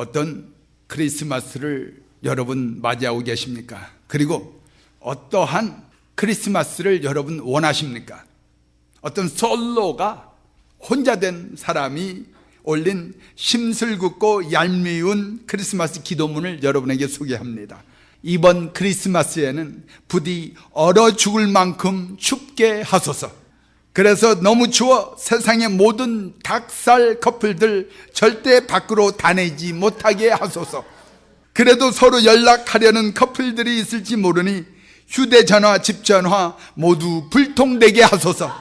어떤 크리스마스를 여러분 맞이하고 계십니까? 그리고 어떠한 크리스마스를 여러분 원하십니까? 어떤 솔로가 혼자 된 사람이 올린 심술궂고 얄미운 크리스마스 기도문을 여러분에게 소개합니다. 이번 크리스마스에는 부디 얼어 죽을 만큼 춥게 하소서. 그래서 너무 추워 세상의 모든 닭살 커플들 절대 밖으로 다니지 못하게 하소서. 그래도 서로 연락하려는 커플들이 있을지 모르니 휴대전화, 집전화 모두 불통되게 하소서.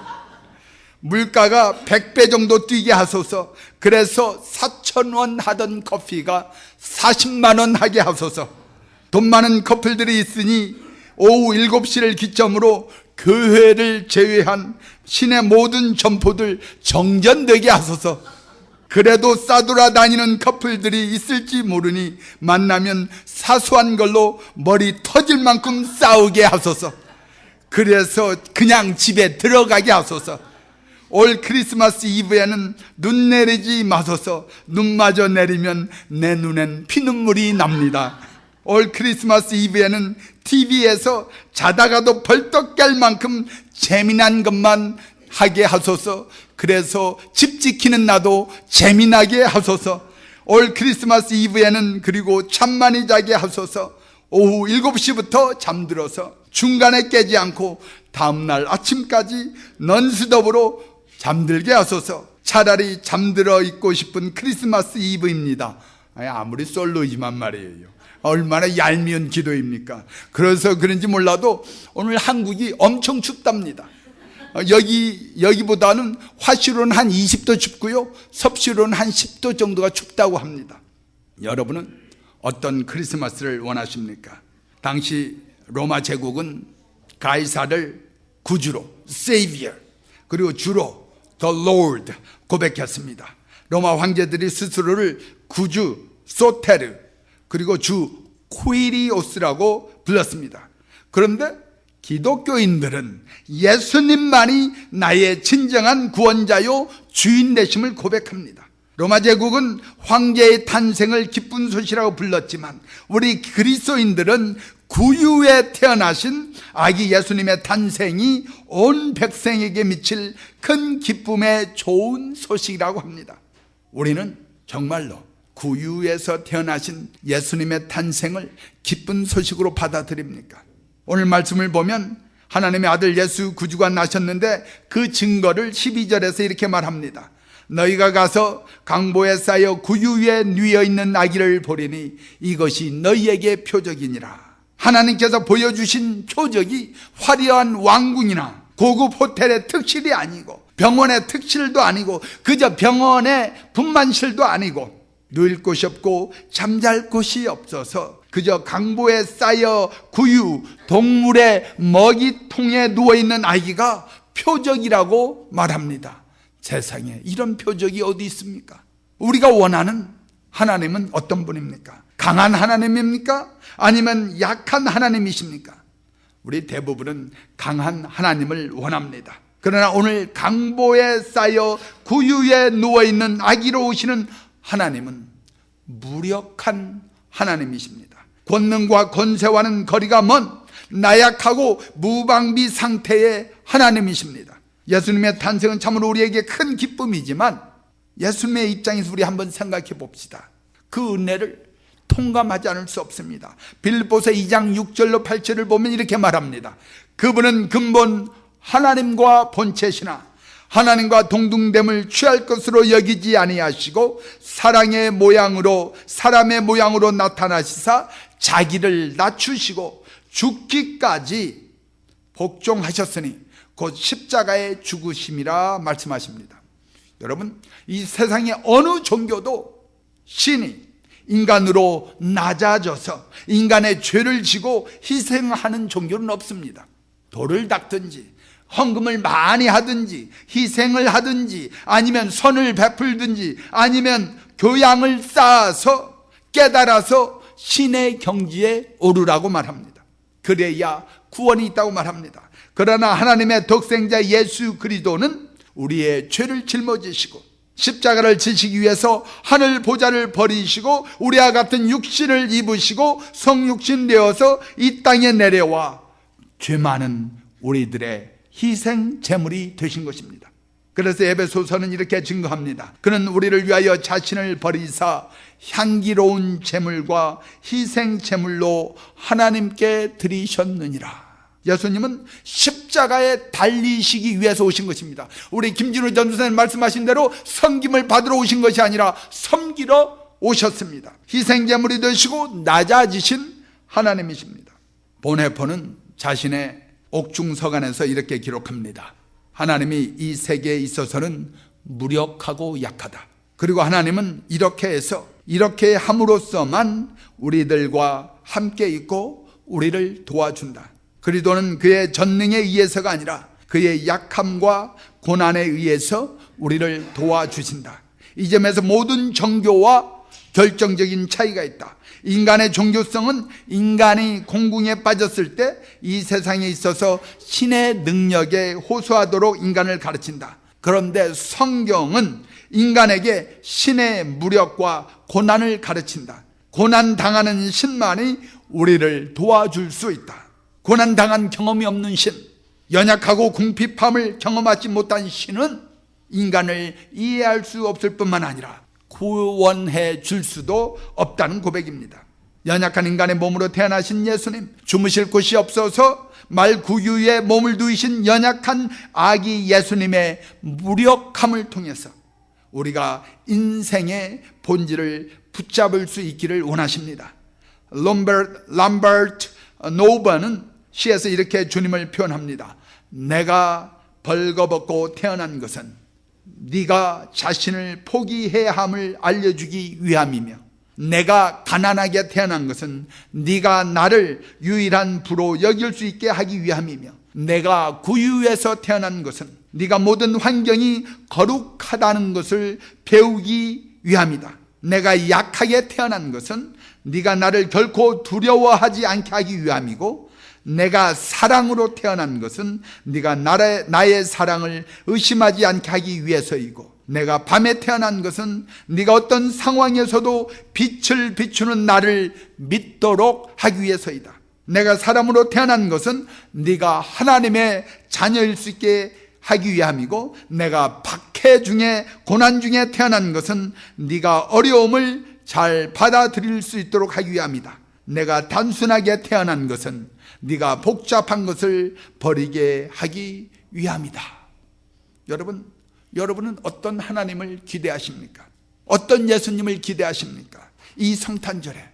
물가가 100배 정도 뛰게 하소서. 그래서 4,000원 하던 커피가 40만 원 하게 하소서. 돈 많은 커플들이 있으니 오후 7시를 기점으로 교회를 제외한 시내 모든 점포들 정전되게 하소서. 그래도 싸돌아 다니는 커플들이 있을지 모르니 만나면 사소한 걸로 머리 터질 만큼 싸우게 하소서. 그래서 그냥 집에 들어가게 하소서. 올 크리스마스 이브에는 눈 내리지 마소서. 눈마저 내리면 내 눈엔 피눈물이 납니다. 올 크리스마스 이브에는 TV에서 자다가도 벌떡 깰 만큼 재미난 것만 하게 하소서. 그래서 집 지키는 나도 재미나게 하소서. 올 크리스마스 이브에는 그리고 잠만이 자게 하소서. 오후 7시부터 잠들어서 중간에 깨지 않고 다음날 아침까지 넌스톱으로 잠들게 하소서. 차라리 잠들어 있고 싶은 크리스마스 이브입니다. 아무리 솔로이지만 말이에요. 얼마나 얄미운 기도입니까? 그래서 그런지 몰라도 오늘 한국이 엄청 춥답니다. 여기보다는 화씨로는 한 20도 춥고요, 섭씨로는 한 10도 정도가 춥다고 합니다. 여러분은 어떤 크리스마스를 원하십니까? 당시 로마 제국은 가이사를 구주로, Savior, 그리고 주로 The Lord 고백했습니다. 로마 황제들이 스스로를 구주 소테르, 그리고 주 쿠이리오스라고 불렀습니다. 그런데 기독교인들은 예수님만이 나의 진정한 구원자요 주인 되심을 고백합니다. 로마 제국은 황제의 탄생을 기쁜 소식이라고 불렀지만 우리 그리스도인들은 구유에 태어나신 아기 예수님의 탄생이 온 백성에게 미칠 큰 기쁨의 좋은 소식이라고 합니다. 우리는 정말로 구유에서 태어나신 예수님의 탄생을 기쁜 소식으로 받아들입니까? 오늘 말씀을 보면 하나님의 아들 예수 구주가 나셨는데 그 증거를 12절에서 이렇게 말합니다. 너희가 가서 강보에 쌓여 구유 위에 뉘어 있는 아기를 보리니 이것이 너희에게 표적이니라. 하나님께서 보여주신 표적이 화려한 왕궁이나 고급 호텔의 특실이 아니고 병원의 특실도 아니고 그저 병원의 분만실도 아니고 누일 곳이 없고 잠잘 곳이 없어서 그저 강보에 쌓여 구유 동물의 먹이통에 누워있는 아기가 표적이라고 말합니다. 세상에 이런 표적이 어디 있습니까? 우리가 원하는 하나님은 어떤 분입니까? 강한 하나님입니까? 아니면 약한 하나님이십니까? 우리 대부분은 강한 하나님을 원합니다. 그러나 오늘 강보에 쌓여 구유에 누워있는 아기로 오시는 하나님은 무력한 하나님이십니다. 권능과 권세와는 거리가 먼 나약하고 무방비 상태의 하나님이십니다. 예수님의 탄생은 참으로 우리에게 큰 기쁨이지만 예수님의 입장에서 우리 한번 생각해 봅시다. 그 은혜를 통감하지 않을 수 없습니다. 빌립보서 2장 6절로 8절을 보면 이렇게 말합니다. 그분은 근본 하나님과 본체시나 하나님과 동등됨을 취할 것으로 여기지 아니하시고 사람의 모양으로 나타나시사 자기를 낮추시고 죽기까지 복종하셨으니 곧 십자가에 죽으심이라 말씀하십니다. 여러분, 이 세상의 어느 종교도 신이 인간으로 낮아져서 인간의 죄를 지고 희생하는 종교는 없습니다. 돌을 닦든지 헌금을 많이 하든지 희생을 하든지 아니면 선을 베풀든지 아니면 교양을 쌓아서 깨달아서 신의 경지에 오르라고 말합니다. 그래야 구원이 있다고 말합니다. 그러나 하나님의 독생자 예수 그리스도는 우리의 죄를 짊어지시고 십자가를 지시기 위해서 하늘 보좌를 버리시고 우리와 같은 육신을 입으시고 성육신 되어서 이 땅에 내려와 죄 많은 우리들의 희생 제물이 되신 것입니다. 그래서 에베소서는 이렇게 증거합니다. 그는 우리를 위하여 자신을 버리사 향기로운 제물과 희생 제물로 하나님께 드리셨느니라. 예수님은 십자가에 달리시기 위해서 오신 것입니다. 우리 김진우 전도사님 말씀하신 대로 섬김을 받으러 오신 것이 아니라 섬기러 오셨습니다. 희생제물이 되시고 낮아지신 하나님이십니다. 보네포는 자신의 옥중서간에서 이렇게 기록합니다. 하나님이 이 세계에 있어서는 무력하고 약하다. 그리고 하나님은 이렇게 해서 이렇게 함으로써만 우리들과 함께 있고 우리를 도와준다. 그리스도는 그의 전능에 의해서가 아니라 그의 약함과 고난에 의해서 우리를 도와주신다. 이 점에서 모든 종교와 결정적인 차이가 있다. 인간의 종교성은 인간이 공궁에 빠졌을 때 이 세상에 있어서 신의 능력에 호소하도록 인간을 가르친다. 그런데 성경은 인간에게 신의 무력과 고난을 가르친다. 고난 당하는 신만이 우리를 도와줄 수 있다. 고난 당한 경험이 없는 신, 연약하고 궁핍함을 경험하지 못한 신은 인간을 이해할 수 없을 뿐만 아니라 구원해 줄 수도 없다는 고백입니다. 연약한 인간의 몸으로 태어나신 예수님, 주무실 곳이 없어서 말구유에 몸을 누이신 연약한 아기 예수님의 무력함을 통해서 우리가 인생의 본질을 붙잡을 수 있기를 원하십니다. 람버트 노버는 시에서 이렇게 주님을 표현합니다. 내가 벌거벗고 태어난 것은 네가 자신을 포기해야 함을 알려주기 위함이며, 내가 가난하게 태어난 것은 네가 나를 유일한 부로 여길 수 있게 하기 위함이며, 내가 구유에서 태어난 것은 네가 모든 환경이 거룩하다는 것을 배우기 위함이다. 내가 약하게 태어난 것은 네가 나를 결코 두려워하지 않게 하기 위함이고, 내가 사랑으로 태어난 것은 네가 나의 사랑을 의심하지 않게 하기 위해서이고, 내가 밤에 태어난 것은 네가 어떤 상황에서도 빛을 비추는 나를 믿도록 하기 위해서이다. 내가 사람으로 태어난 것은 네가 하나님의 자녀일 수 있게 하기 위함이고, 내가 박해 중에 고난 중에 태어난 것은 네가 어려움을 잘 받아들일 수 있도록 하기 위함이다. 내가 단순하게 태어난 것은 네가 복잡한 것을 버리게 하기 위함이다. 여러분은 어떤 하나님을 기대하십니까? 어떤 예수님을 기대하십니까? 이 성탄절에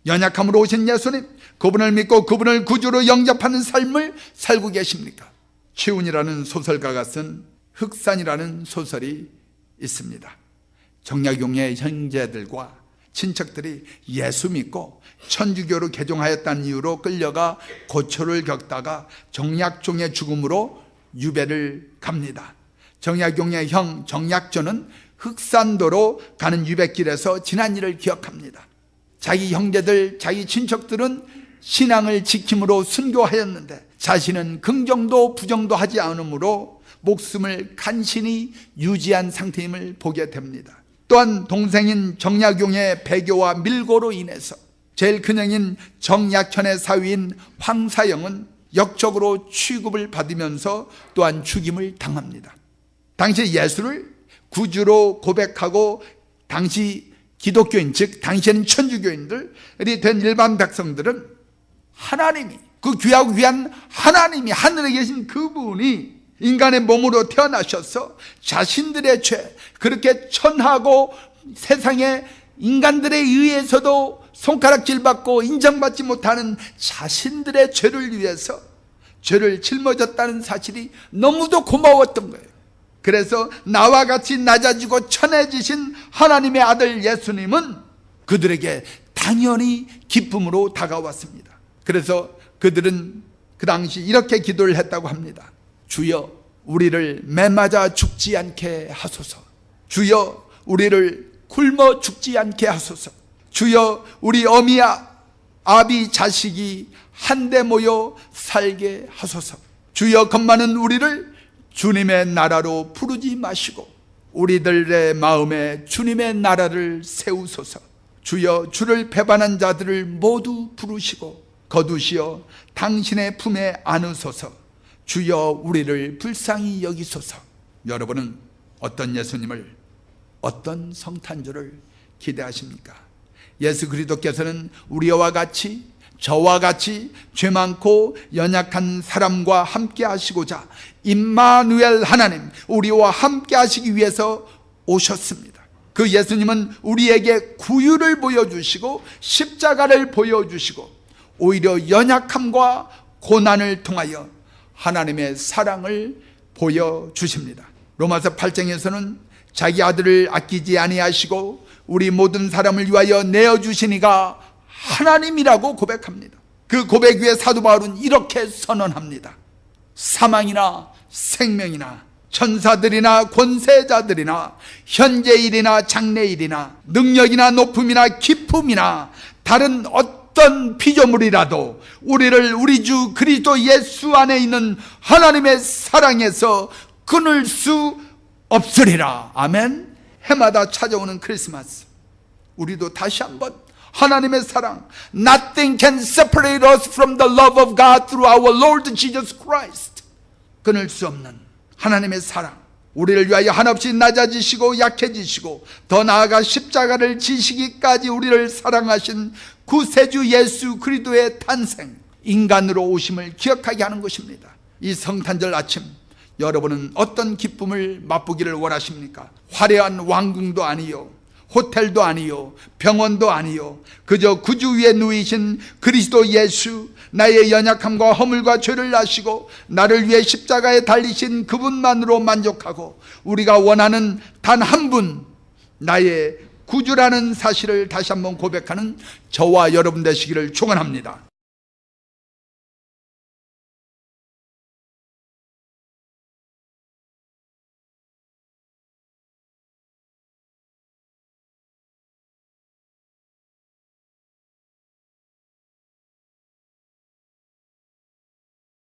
연약함으로 오신 예수님, 그분을 믿고 그분을 구주로 영접하는 삶을 살고 계십니까? 최훈이라는 소설가가 쓴 흑산이라는 소설이 있습니다. 정약용의 형제들과 친척들이 예수 믿고 천주교로 개종하였다는 이유로 끌려가 고초를 겪다가 정약종의 죽음으로 유배를 갑니다. 정약용의 형 정약조는 흑산도로 가는 유배길에서 지난 일을 기억합니다. 자기 형제들, 자기 친척들은 신앙을 지킴으로 순교하였는데 자신은 긍정도 부정도 하지 않으므로 목숨을 간신히 유지한 상태임을 보게 됩니다. 또한 동생인 정약용의 배교와 밀고로 인해서 제일 큰형인 정약현의 사위인 황사영은 역적으로 취급을 받으면서 또한 죽임을 당합니다. 당시 예수를 구주로 고백하고 당시 기독교인, 즉 당시에는 천주교인들이 된 일반 백성들은 하나님이, 그 귀하고 귀한 하나님이, 하늘에 계신 그분이 인간의 몸으로 태어나셔서 자신들의 죄, 그렇게 천하고 세상의 인간들에 의해서도 손가락질 받고 인정받지 못하는 자신들의 죄를 위해서 죄를 짊어졌다는 사실이 너무도 고마웠던 거예요. 그래서 나와 같이 낮아지고 천해지신 하나님의 아들 예수님은 그들에게 당연히 기쁨으로 다가왔습니다. 그래서 그들은 그 당시 이렇게 기도를 했다고 합니다. 주여, 우리를 매맞아 죽지 않게 하소서. 주여, 우리를 굶어 죽지 않게 하소서. 주여, 우리 어미야 아비 자식이 한데 모여 살게 하소서. 주여, 겁 많은 우리를 주님의 나라로 부르지 마시고 우리들의 마음에 주님의 나라를 세우소서. 주여, 주를 배반한 자들을 모두 부르시고 거두시어 당신의 품에 안으소서. 주여, 우리를 불쌍히 여기소서. 여러분은 어떤 예수님을, 어떤 성탄절을 기대하십니까? 예수 그리스도께서는 우리와 같이, 저와 같이 죄 많고 연약한 사람과 함께 하시고자 임마누엘 하나님, 우리와 함께 하시기 위해서 오셨습니다. 그 예수님은 우리에게 구유를 보여주시고 십자가를 보여주시고 오히려 연약함과 고난을 통하여 하나님의 사랑을 보여주십니다. 로마서 8장에서는 자기 아들을 아끼지 아니하시고 우리 모든 사람을 위하여 내어주시니가 하나님이라고 고백합니다. 그 고백 위에 사도 바울은 이렇게 선언합니다. 사망이나 생명이나 천사들이나 권세자들이나 현재일이나 장래일이나 능력이나 높음이나 기품이나 다른 어떤 피조물이라도 우리를 우리 주 그리스도 예수 안에 있는 하나님의 사랑에서 끊을 수 없으리라. 아멘. 해마다 찾아오는 크리스마스, 우리도 다시 한번 하나님의 사랑, Nothing can separate us from the love of God through our Lord Jesus Christ. 끊을 수 없는 하나님의 사랑, 우리를 위하여 한없이 낮아지시고 약해지시고 더 나아가 십자가를 지시기까지 우리를 사랑하신 구세주 예수 그리스도의 탄생, 인간으로 오심을 기억하게 하는 것입니다. 이 성탄절 아침, 여러분은 어떤 기쁨을 맛보기를 원하십니까? 화려한 왕궁도 아니요, 호텔도 아니요, 병원도 아니요, 그저 구주 위에 누이신 그리스도 예수, 나의 연약함과 허물과 죄를 아시고 나를 위해 십자가에 달리신 그분만으로 만족하고 우리가 원하는 단 한 분, 나의 구주라는 사실을 다시 한번 고백하는 저와 여러분 되시기를 축원합니다.